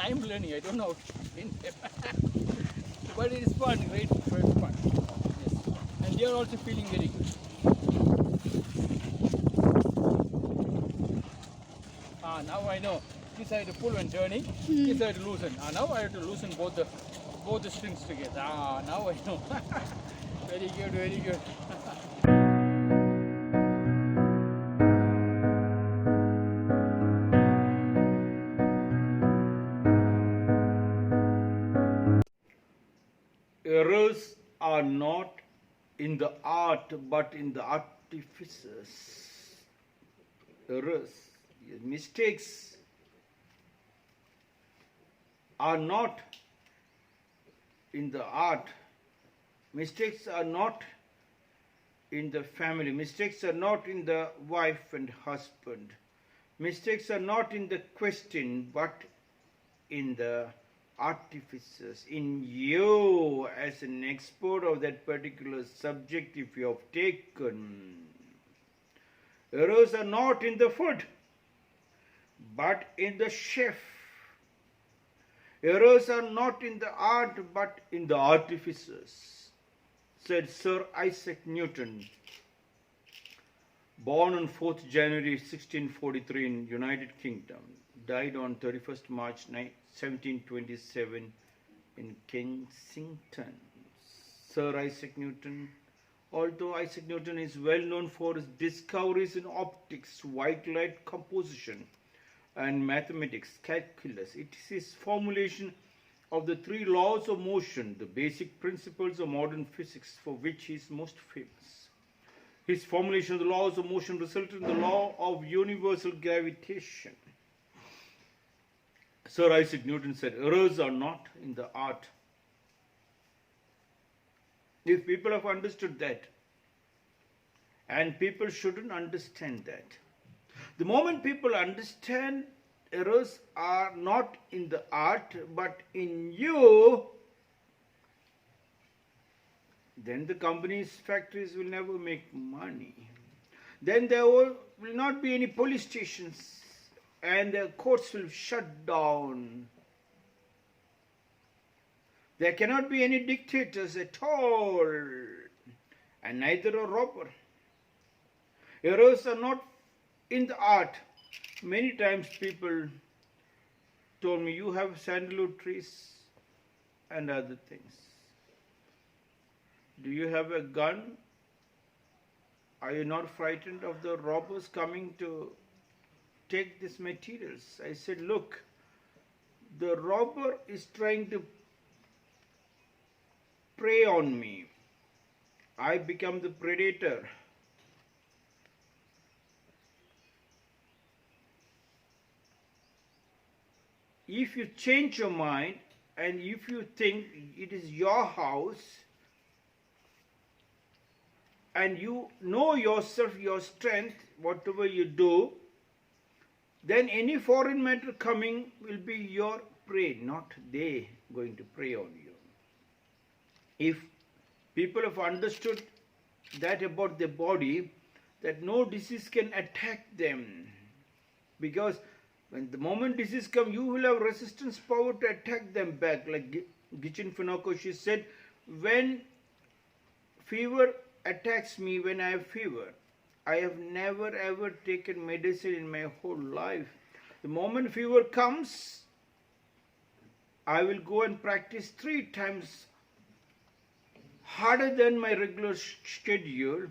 I'm learning. I don't know how to explain them. But it is fun, great fun. Yes. And they are also feeling very good. Now I know. This I have to pull when turning. This I have to loosen. Now I have to loosen both the strings together. Now I know. Very good, very good. Errors are not in the art but in the artificers. Errors, mistakes are not in the art. Mistakes are not in the family. Mistakes are not in the wife and husband. Mistakes are not in the question but in the artificers, in you as an expert of that particular subject if you have taken. Errors are not in the food but in the chef. Errors are not in the art but in the artificers, said Sir Isaac Newton, born on 4th January 1643 in United Kingdom, died on 31st March 1727 in Kensington. Sir Isaac Newton, although Isaac Newton is well known for his discoveries in optics, white light composition, and mathematics, calculus, it is his formulation of the three laws of motion, the basic principles of modern physics, for which he is most famous. His formulation of the laws of motion resulted in the law of universal gravitation. Sir Isaac Newton said, errors are not in the art. If people have understood that, and people shouldn't understand that, the moment people understand errors are not in the art but in you, then the companies, factories will never make money. Then there will not be any police stations and the courts will shut down. There cannot be any dictators at all, and neither a robber. Errors are not in the art. Many times people told me, you have sandalwood trees and other things. Do you have a gun? Are you not frightened of the robbers coming to take these materials? I said, look, the robber is trying to prey on me. I become the predator. If you change your mind and if you think it is your house and you know yourself, your strength, whatever you do, then any foreign matter coming will be your prey, not they going to prey on you. If people have understood that about the body, that no disease can attack them, because when the moment disease comes, you will have resistance power to attack them back. Like Gichin Funakoshi said, when fever attacks me, when I have fever, I have never ever taken medicine in my whole life. The moment fever comes, I will go and practice 3 times harder than my regular schedule,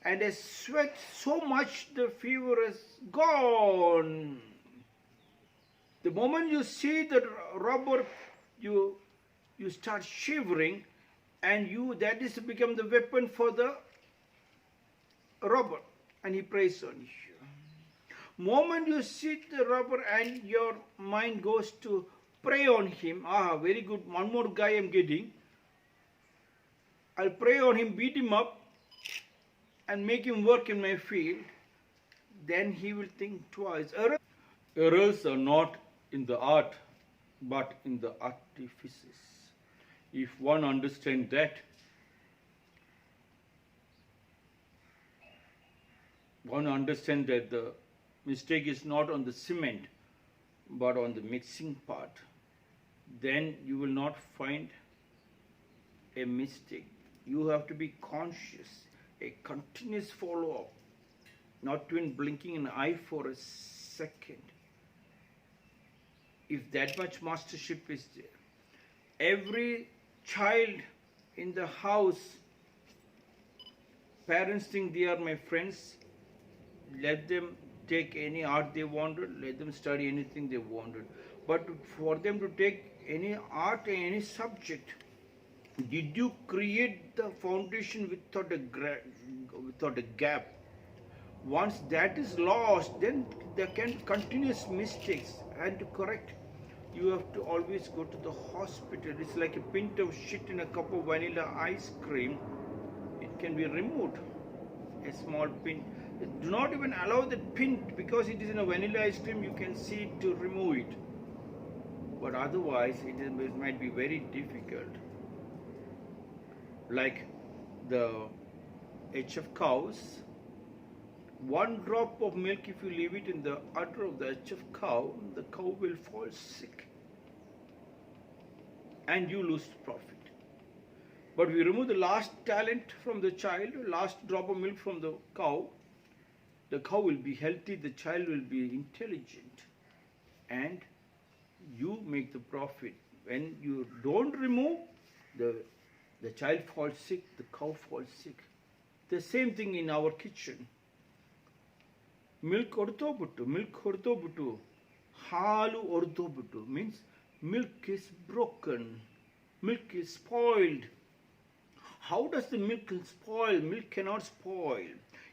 and I sweat so much the fever is gone. The moment you see the robber, you start shivering, and that is to become the weapon for the robber, and he preys on you. Moment you see the robber and your mind goes to prey on him, very good, one more guy I'm getting, I'll prey on him, beat him up, and make him work in my field, then he will think twice. Errors are not in the art, but in the artifices. If one understands that, one understands that the mistake is not on the cement, but on the mixing part. then you will not find a mistake. You have to be conscious, a continuous follow-up, not even blinking an eye for a second. If that much mastership is there, every child in the house, parents think they are my friends, let them take any art they wanted, let them study anything they wanted. But for them to take any art, any subject, did you create the foundation without a gap? Once that is lost, then there can continuous mistakes, and to correct, you have to always go to the hospital. It's like a pint of shit in a cup of vanilla ice cream. It can be removed, a small pint. Do not even allow that pint, because it is in a vanilla ice cream, you can see it to remove it. But otherwise, it might be very difficult. Like the HF cows, one drop of milk, if you leave it in the udder of the HF cow, the cow will fall sick and you lose profit. But we remove the last talent from the child, last drop of milk from the cow will be healthy, the child will be intelligent, and you make the profit. When you don't remove, the child falls sick, the cow falls sick. The same thing in our kitchen. Milk ಹೊರತೋಗ್ಬಿಟ್ಟು ಹಾಲು ಹೊರತೋಗ್ಬಿಟ್ಟು means milk is broken, milk is spoiled. How does the milk spoil? Milk cannot spoil.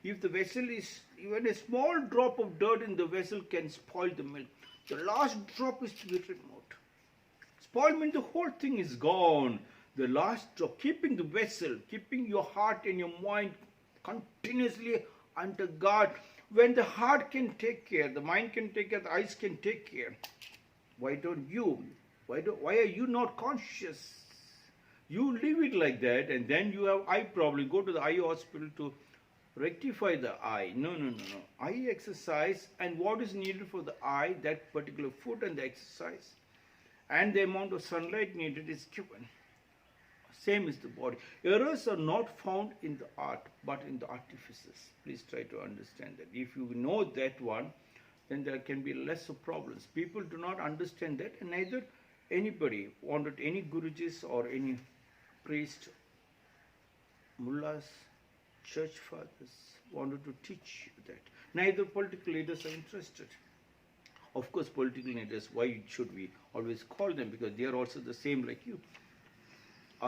If the vessel is, even a small drop of dirt in the vessel can spoil the milk. The last drop is to be removed. Spoil means the whole thing is gone. The last drop, keeping the vessel, keeping your heart and your mind continuously under guard. When the heart can take care, the mind can take care, the eyes can take care, why don't you? Why are you not conscious? You leave it like that, and then you have eye problem. Go to the eye hospital to rectify the eye. No. Eye exercise, and what is needed for the eye, that particular food and the exercise, and the amount of sunlight needed is given. Same is the body. Errors are not found in the art, but in the artifices. Please try to understand that. If you know that one, then there can be less of problems. People do not understand that, and neither anybody wanted, any Gurujis or any priest, mullahs, church fathers wanted to teach you that. Neither political leaders are interested. Of course, political leaders, why should we always call them? Because they are also the same like you.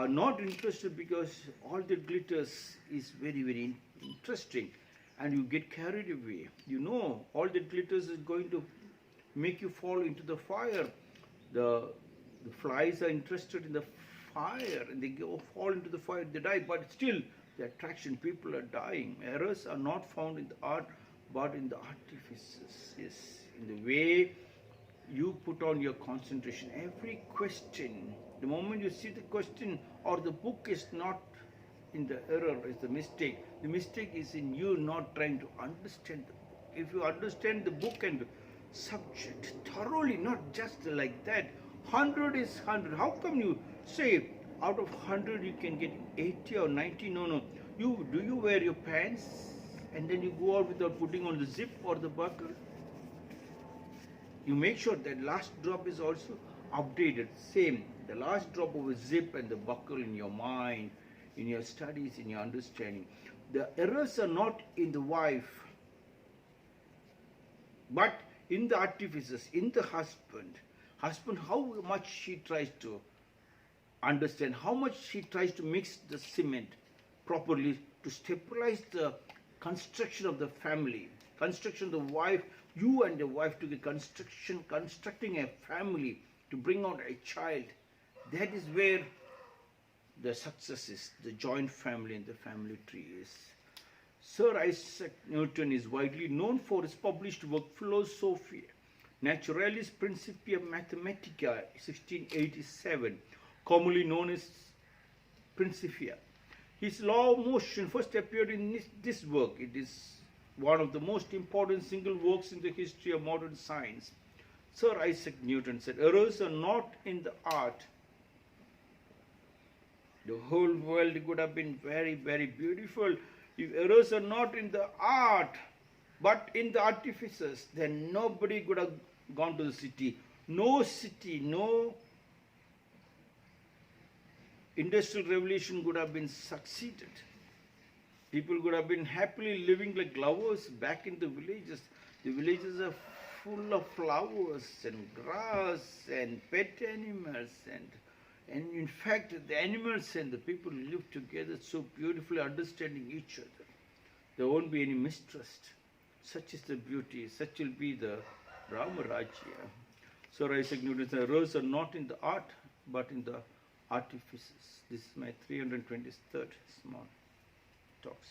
Are not interested, because all that glitters is very, very interesting, and you get carried away. You know, all that glitters is going to make you fall into the fire. The flies are interested in the fire, and they fall into the fire, they die, but still the attraction, people are dying. Errors are not found in the art, but in the artifices. Yes, in the way you put on your concentration. Every question, the moment you see the question or the book is not in the error, is the mistake. The mistake is in you not trying to understand the book. If you understand the book and the subject thoroughly, not just like that, 100 is 100. How come you say out of 100 you can get 80 or 90? No. Do you wear your pants and then you go out without putting on the zip or the buckle? You make sure that last drop is also updated. Same, the last drop of a zip and the buckle in your mind, in your studies, in your understanding. The errors are not in the wife, but in the artifices, in the husband. Husband, how much she tries to understand, how much she tries to mix the cement properly to stabilize the construction of the family, construction of the wife, you and the wife to get constructing a family to bring out a child. That is where the success is, the joint family and the family tree is. Sir Isaac Newton is widely known for his published work Philosophia Naturalis Principia Mathematica, 1687, commonly known as Principia. His law of motion first appeared in this work. It is one of the most important single works in the history of modern science. Sir Isaac Newton said, errors are not in the art. The whole world could have been very, very beautiful if errors are not in the art, but in the artifices. Then nobody could have gone to the city. No city, no industrial revolution could have been succeeded. People could have been happily living like lovers back in the villages. The villages are full of flowers and grass and pet animals, and in fact the animals and the people live together so beautifully, understanding each other. There won't be any mistrust. Such is the beauty, such will be the Rama Rajya. So Isaac Newton said, errors are not in the art, but in the artifices. This is my 323rd small talks.